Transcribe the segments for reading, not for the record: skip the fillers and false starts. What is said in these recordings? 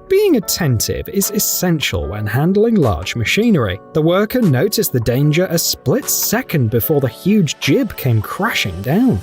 Being attentive is essential when handling large machinery. The worker noticed the danger a split second before the huge jib came crashing down.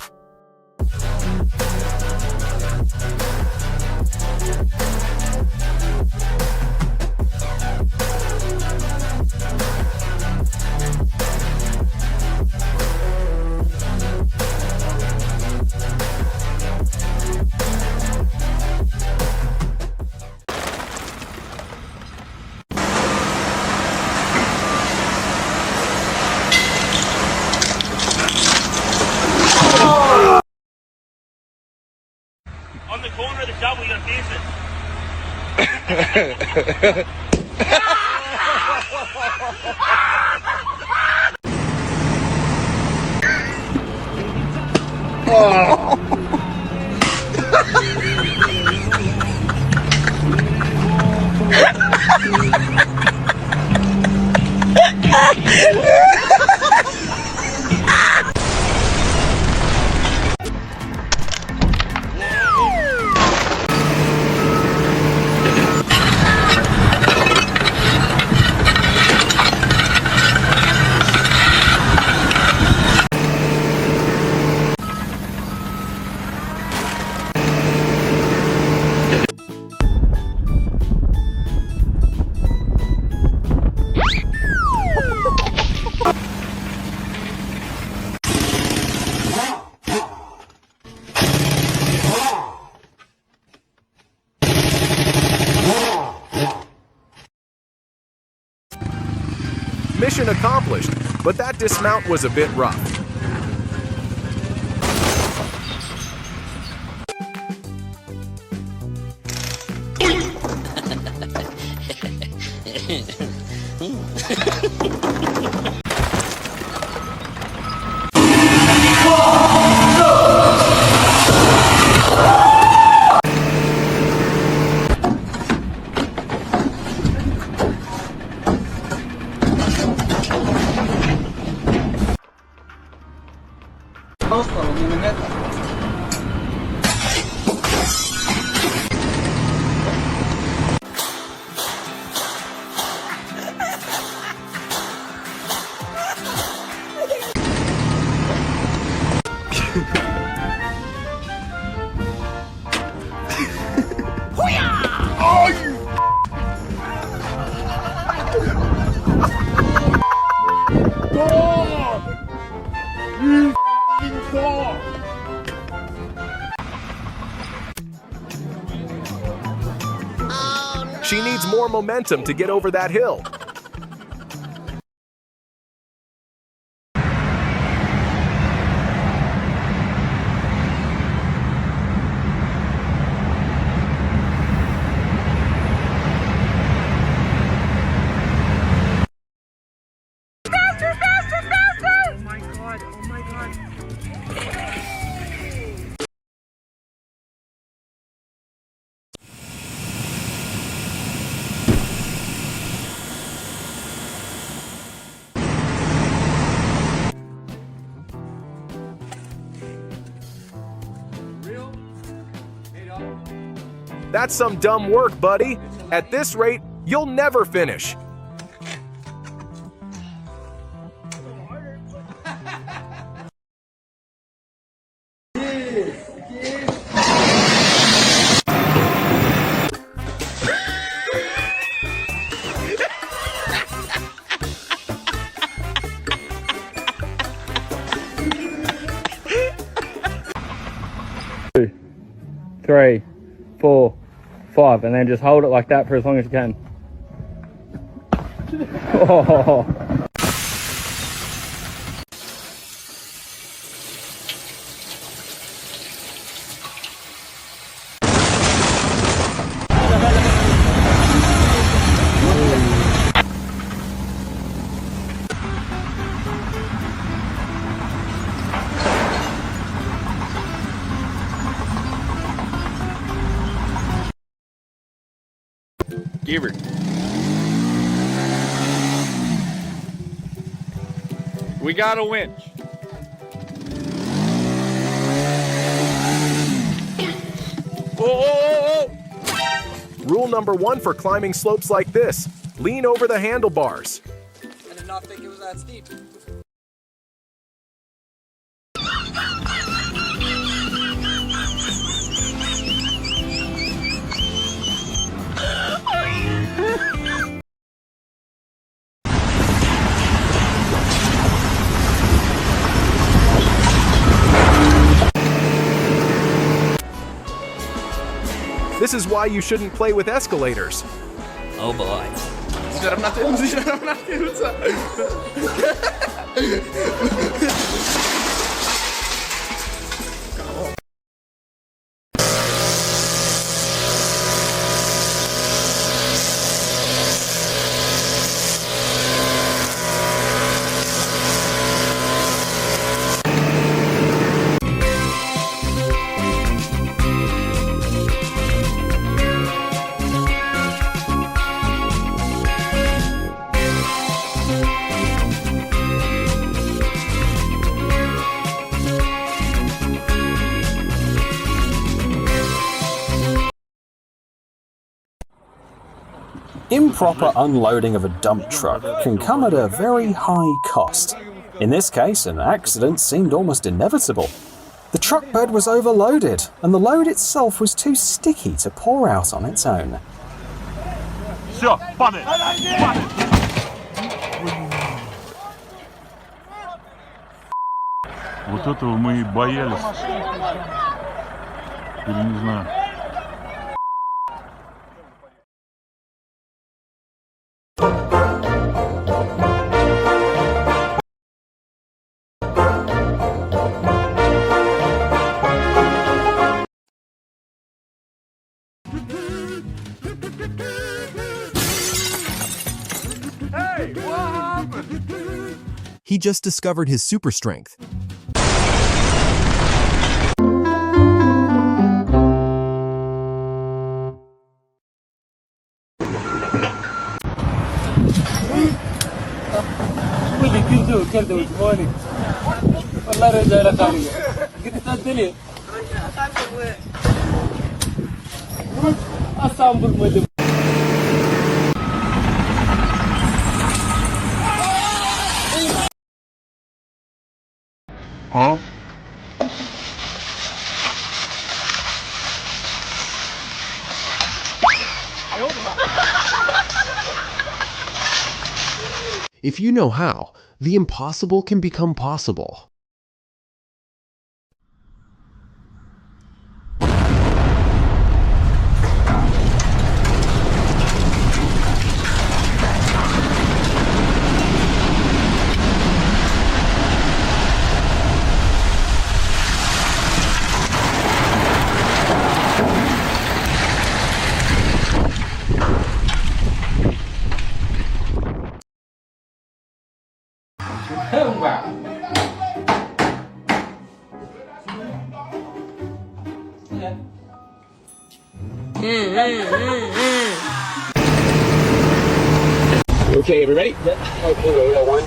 On the corner of the shovel, you gotta face it. Mission accomplished, but that dismount was a bit rough. She needs more momentum to get over that hill. That's some dumb work, buddy. At this rate, you'll never finish. Two, 3, 4, 5, and then just hold it like that for as long as you can. Oh. Give her. We got a winch. Oh, oh, oh, Rule number 1 for climbing slopes like this: lean over the handlebars. I did not think it was that steep. This is why you shouldn't play with escalators. Oh boy. Improper unloading of a dump truck can come at a very high cost. In this case, an accident seemed almost inevitable. The truck bed was overloaded, and the load itself was too sticky to pour out on its own. Все, падай! Падай! Вот этого мы и боялись. Или не знаю. He just discovered his super strength. Huh? If you know how, the impossible can become possible. Okay, we ready? Yeah. Okay, we got one.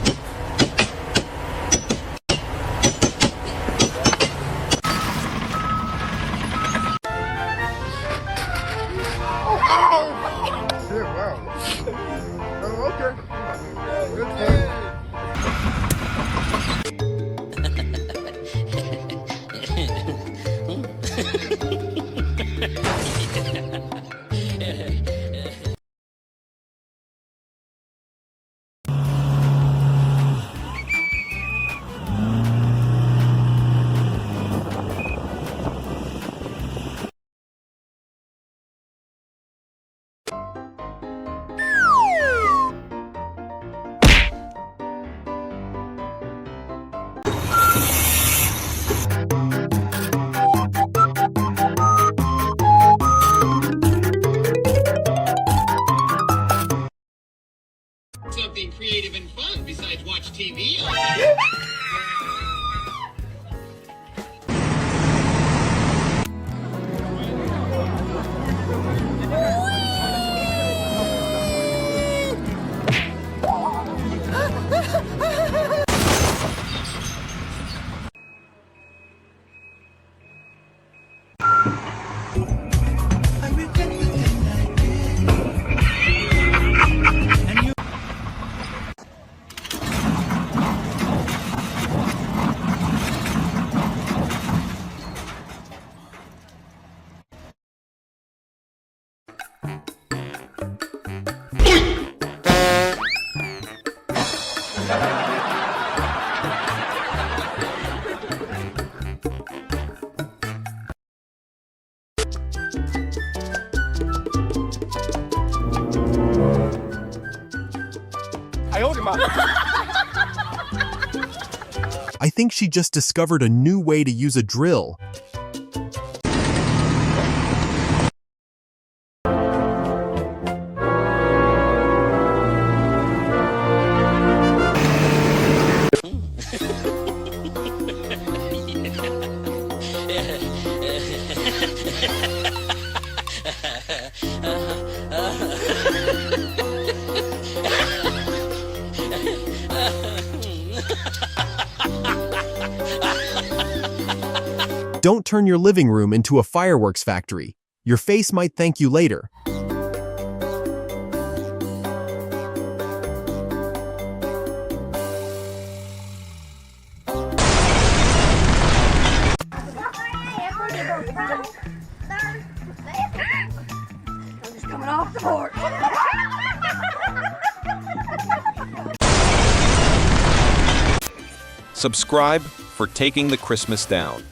Something creative and fun besides watch TV all day. I owed him up. I think she just discovered a new way to use a drill. Don't turn your living room into a fireworks factory. Your face might thank you later. I'm just coming off the porch. Subscribe for Taking the Christmas Down.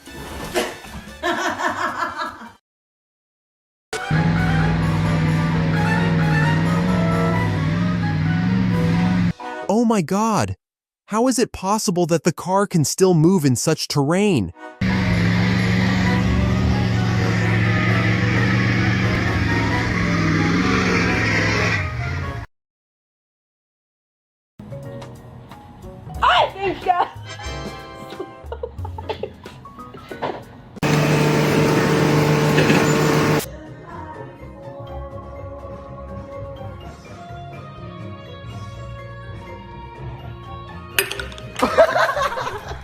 Oh my God! How is it possible that the car can still move in such terrain?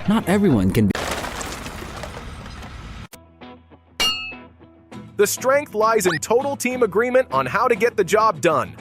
Not everyone can be. The strength lies in total team agreement on how to get the job done.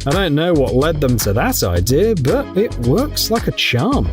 I don't know what led them to that idea, but it works like a charm.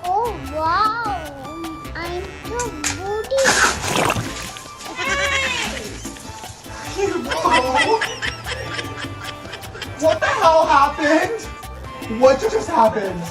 Oh wow! I'm so booty. What the hell happened? What just happened?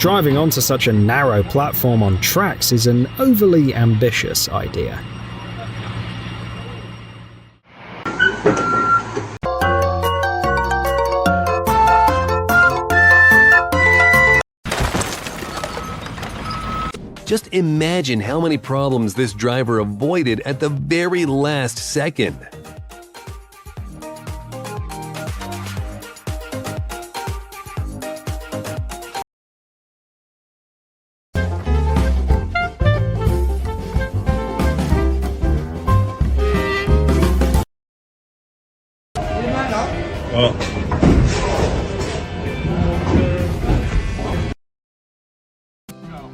Driving onto such a narrow platform on tracks is an overly ambitious idea. Just imagine how many problems this driver avoided at the very last second.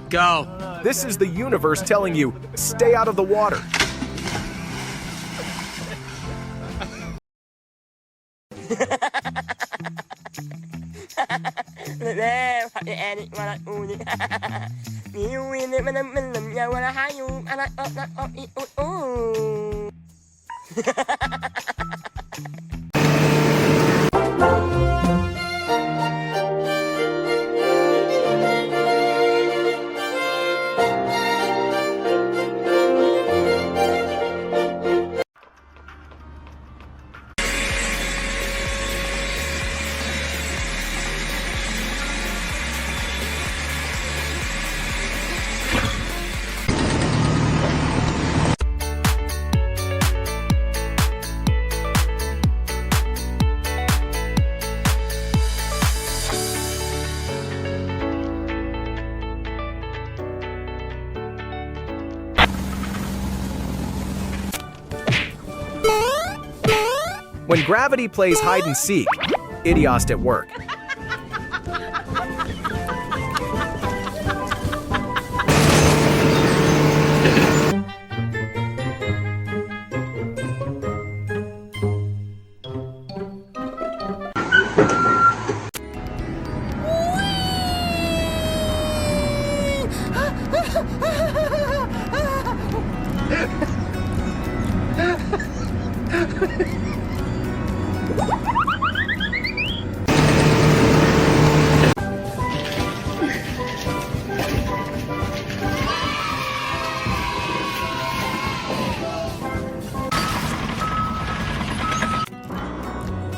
Go. This is the universe telling you, stay out of the water. When gravity plays hide and seek, Idiost at work.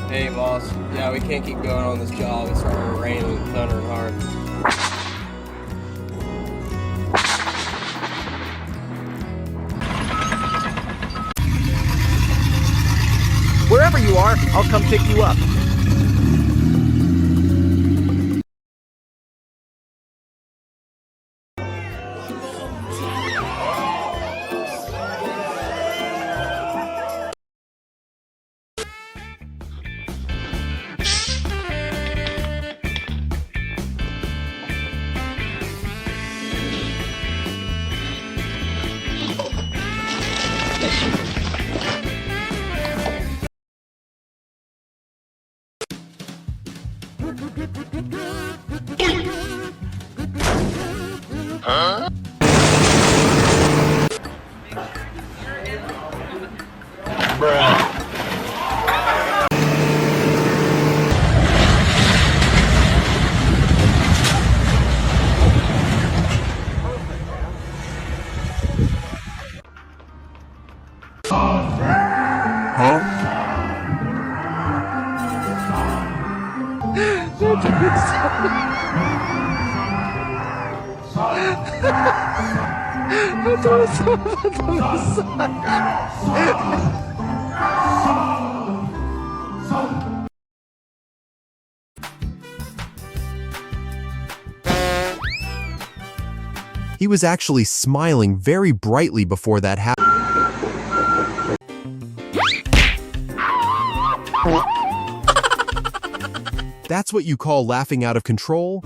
Hey, boss. Yeah, we can't keep going on this job. It's starting to rain and thundering hard. Wherever you are, I'll come pick you up. Huh? Bruh. He was actually smiling very brightly before that happened. That's what you call laughing out of control?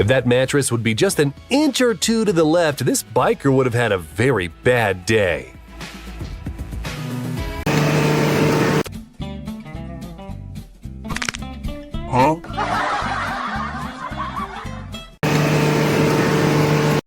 If that mattress would be just an inch or two to the left, this biker would have had a very bad day. Huh?